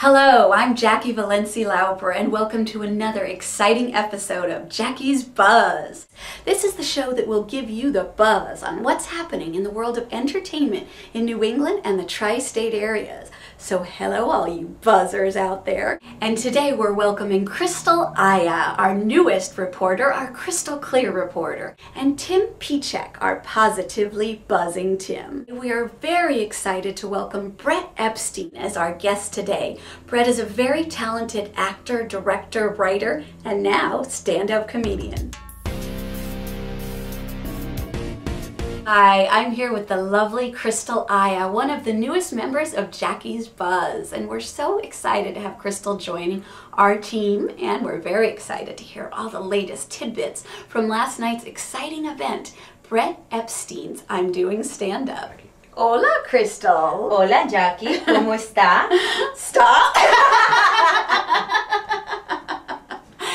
Hello, I'm Jaki Valensi-Lauper and welcome to another exciting episode of Jaki's Buzz. This is the show that will give you the buzz on what's happening in the world of entertainment in New England and the tri-state areas. So hello all you buzzers out there. And today we're welcoming Crystal Aya, our newest reporter, our crystal clear reporter, and Tim Pichek, our positively buzzing Tim. We are very excited to welcome Brett Epstein as our guest today. Brett is a very talented actor, director, writer, and now stand-up comedian. Hi, I'm here with the lovely Crystal Aya, one of the newest members of Jaki's Buzz, and we're so excited to have Crystal joining our team, and we're very excited to hear all the latest tidbits from last night's exciting event, Brett Epstein's I'm Doing Stand-Up. Hola, Crystal. Hola, Jaki. ¿Cómo está? Stop.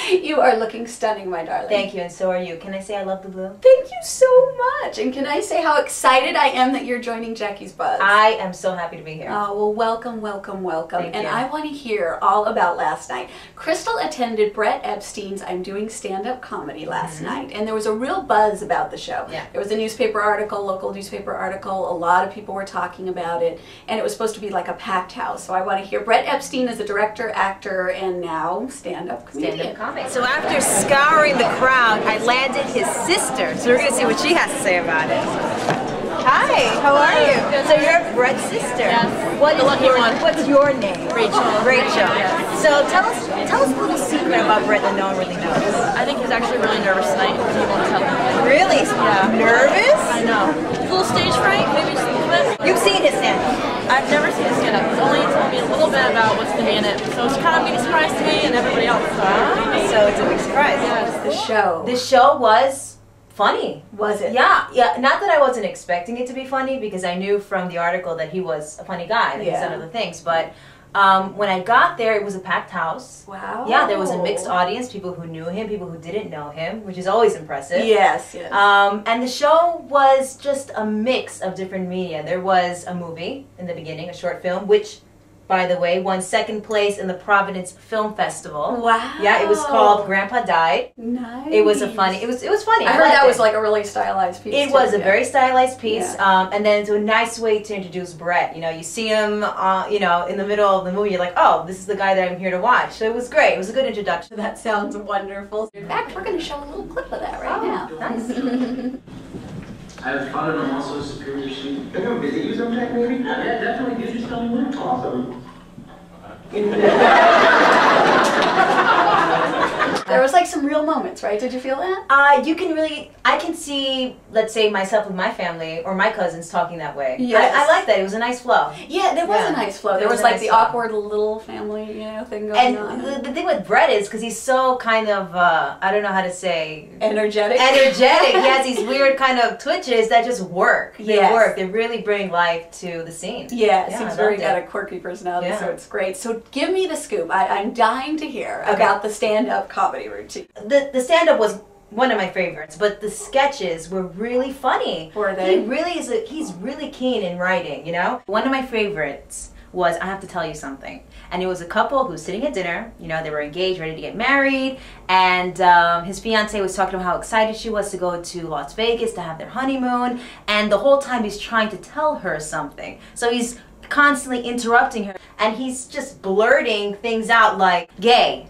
You are looking stunning, my darling. Thank you, and so are you. Can I say I love the blue? Thank you so much. And can I say how excited I am that you're joining Jaki's Buzz? I am so happy to be here. Oh, well, welcome, welcome, welcome. Thank and you. I want to hear all about last night. Crystal attended Brett Epstein's I'm Doing Stand-Up Comedy last night, and there was a real buzz about the show. Yeah. There was a newspaper article, local newspaper article, a lot of people were talking about it, and it was supposed to be like a packed house. So I want to hear Brett Epstein as a director, actor, and now stand-up comedian. Stand-up comedy. So after scouring the crowd, I landed his sister. So we're going to see what she has to say about it. Hi, how are you? So you're Brett's sister. Yes. What's your name? Rachel. Rachel. So tell us a little secret about Brett that no one really knows. I think he's actually really nervous tonight because he won't tell me. Really? Yeah. Nervous? I know. A little stage fright, maybe just a little bit. You've seen his stand-up. I've never seen his stand-up. He's only told me a little bit about what's going to be in it. So it's kind of a big surprise to me and everybody else. So it's a big surprise. Yes. The show. The show was funny. Was it? Yeah. Not that I wasn't expecting it to be funny, because I knew from the article that he was a funny guy, that he said other things. But when I got there, it was a packed house. Wow. Yeah, there was a mixed audience, people who knew him, people who didn't know him, which is always impressive. Yes, yes. And the show was just a mix of different media. There was a movie in the beginning, a short film, which, by the way, won second place in the Providence Film Festival. Wow. Yeah, it was called Grandpa Died. Nice. It was funny. It was funny. I heard liked that it. was like a really stylized piece. It too, was a yeah. very stylized piece, Yeah. and then it's a nice way to introduce Brett. You know, you see him, you know, in the middle of the movie. You're like, oh, this is the guy that I'm here to watch. So it was great. It was a good introduction. That sounds wonderful. In fact, we're going to show a little clip of that right now. Nice. I have fun and I'm also a superior student. They're gonna visit you sometime, maybe? Yeah, definitely. You just tell me when. Awesome. There was like some real moments, right? Did you feel that? You can really, I can see, let's say, myself with my family or my cousins talking that way. Yes. I like that. It was a nice flow. Yeah, there was Yeah. a nice flow. There There was was a like nice the flow. awkward little family, thing going on. And the thing with Brett is, because he's so kind of, I don't know how to say, Energetic. energetic. He has these weird kind of twitches that just work. They Yes. work. They really bring life to the scene. Yeah, Yeah, seems I very loved got it. a quirky personality, Yeah. so it's great. So give me the scoop. I'm dying to hear Okay. about the stand-up comedy routine. The stand-up was one of my favorites, but the sketches were really funny. Were they? He really is. He's really keen in writing. You know, one of my favorites was I Have to Tell You Something, and it was a couple who was sitting at dinner. You know, they were engaged, ready to get married, and his fiance was talking about how excited she was to go to Las Vegas to have their honeymoon, and the whole time he's trying to tell her something. So he's constantly interrupting her, and he's just blurting things out like gay.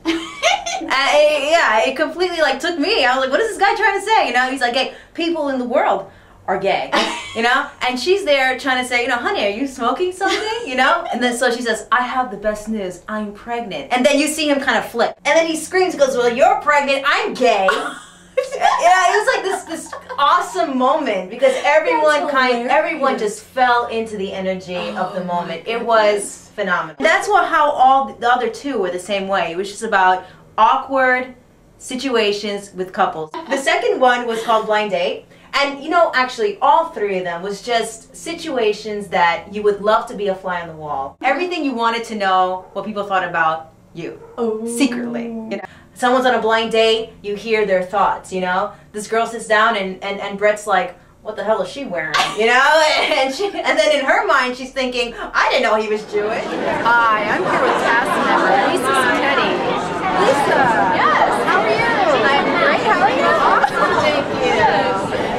Yeah, it completely like took me. I was like, what is this guy trying to say? You know, he's like, gay. People in the world are gay. You know, and she's there trying to say, you know, honey, are you smoking something? You know, and then so she says, I have the best news. I'm pregnant. And then you see him kind of flip, and then he screams, goes, well, you're pregnant. I'm gay. Yeah, it was like this awesome moment because everyone just fell into the energy of the moment. It was phenomenal. That's how all the other two were the same way. It was just about awkward situations with couples. The second one was called Blind Date. And you know, actually all three of them was just situations that you would love to be a fly on the wall. Everything you wanted to know what people thought about you secretly. You know, someone's on a blind date, you hear their thoughts, you know? This girl sits down and Brett's like, what the hell is she wearing? You know? And then in her mind, she's thinking, I didn't know he was Jewish. Hi, I'm here with cast member Lisa Teddy. Lisa! Yes, how are you? I'm great, how are you? Awesome, thank you.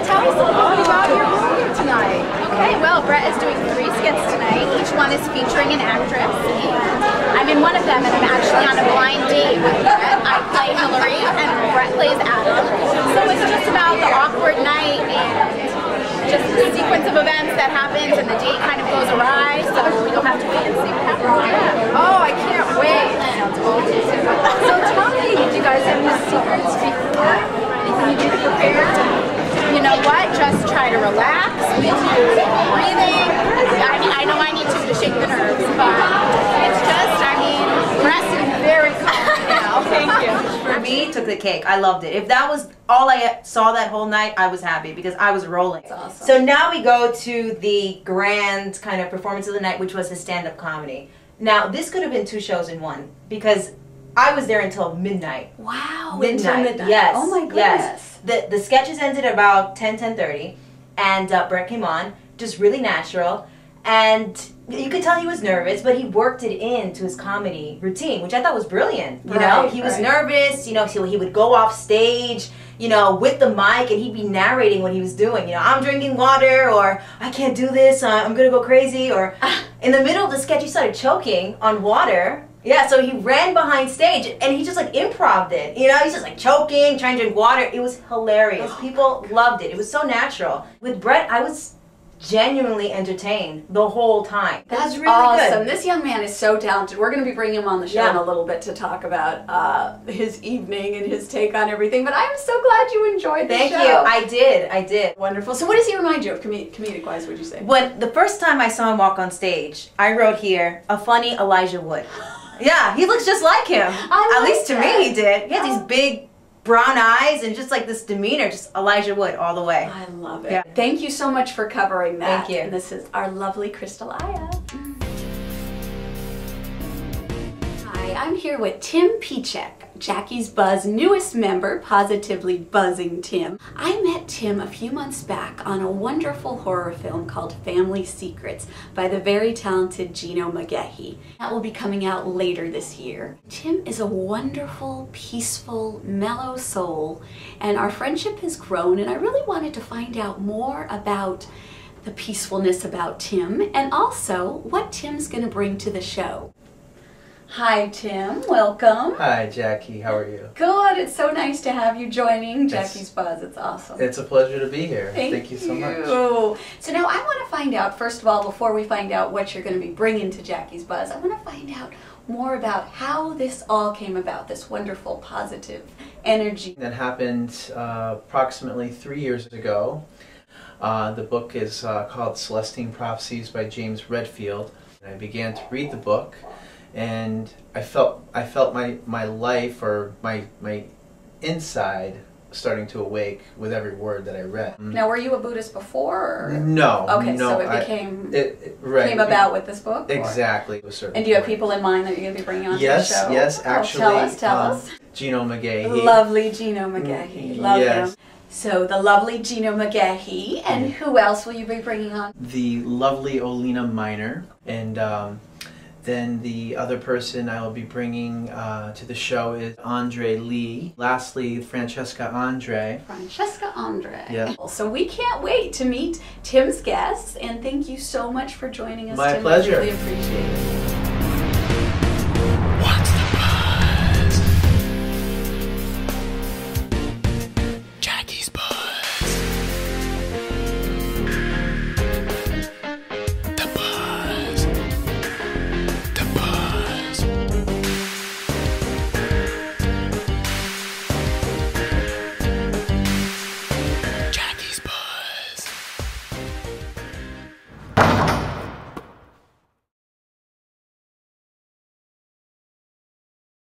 Tell us a little bit about your movie tonight. Okay, well, Brett is doing 3 skits tonight. Each one is featuring an actress, and I'm in one of them, and I'm actually on a blind date with Brett. I play Hillary, and Brett plays Adam. So it's just about the awkward night and just the sequence of events that happens, and the date kind of goes awry, so you'll have to wait and see what happens. Yeah. Oh, I can't wait. So tell me, did you guys have any secrets before? Anything you did to prepare? You know what? Just try to relax. We do breathing. I know I need to shake the nerves, but it's just, Brett's very calm now. Thank you. For me, took the cake. I loved it. If that was all I saw that whole night, I was happy because I was rolling. That's awesome. So now we go to the grand kind of performance of the night, which was his stand-up comedy. Now, this could have been 2 shows in one because I was there until midnight. Wow. Midnight. Until midnight. Yes. Oh my goodness. Yes. The sketches ended about 10:30, and Brett came on, just really natural, and you could tell he was nervous, but he worked it into his comedy routine, which I thought was brilliant. You know, he was nervous. You know, so he would go off stage, you know, with the mic, and he'd be narrating what he was doing. You know, I'm drinking water, or I can't do this, I'm gonna go crazy, or in the middle of the sketch, he started choking on water. Yeah, so he ran behind stage and he just like improv'd it. You know, he's just like choking, trying to drink water. It was hilarious. People loved it. It was so natural. With Brett, I was genuinely entertained the whole time. That's really awesome. good. This young man is so talented. We're going to be bringing him on the show in a little bit to talk about his evening and his take on everything. But I'm so glad you enjoyed the show. Thank you. I did. Wonderful. So what does he remind you of comedic-wise, would you say? When the first time I saw him walk on stage, I wrote here, a funny Elijah Wood. Yeah, he looks just like him. At least to me he did. He had these big brown eyes and just like this demeanor, just Elijah Wood all the way. I love it. Yeah. Thank you so much for covering that. Thank you. And this is our lovely Crystal Aya. Hi, I'm here with Tim Pichek, Jaki's Buzz newest member, positively buzzing Tim. I met Tim a few months back on a wonderful horror film called Family Secrets by the very talented Gino McGehee. That will be coming out later this year. Tim is a wonderful, peaceful, mellow soul, and our friendship has grown, and I really wanted to find out more about the peacefulness about Tim and also what Tim's going to bring to the show. Hi, Tim. Welcome. Hi, Jackie. How are you? Good. It's so nice to have you joining Jaki's Buzz. It's awesome. It's a pleasure to be here. Thank you so much. So now I want to find out, first of all, before we find out what you're going to be bringing to Jaki's Buzz, I want to find out more about how this all came about, this wonderful positive energy. That happened approximately 3 years ago. The book is called Celestine Prophecies by James Redfield. I began to read the book, and I felt my life, or my inside, starting to awake with every word that I read. Now, were you a Buddhist before? Or? No. Okay, no, so it came right, about with this book? Exactly. And do you have people in mind that you're going to be bringing on to the show? Yes, actually. Tell us. Gino McGehee. Lovely Gino McGehee. Love yes. him. So the lovely Gino McGehee, and who else will you be bringing on? The lovely Olina Miner, and then the other person I will be bringing to the show is Andre Lee. Lastly, Francesca Andre. Francesca Andre. Yeah. So we can't wait to meet Tim's guests, and thank you so much for joining us. My Tim. pleasure. I really appreciate it.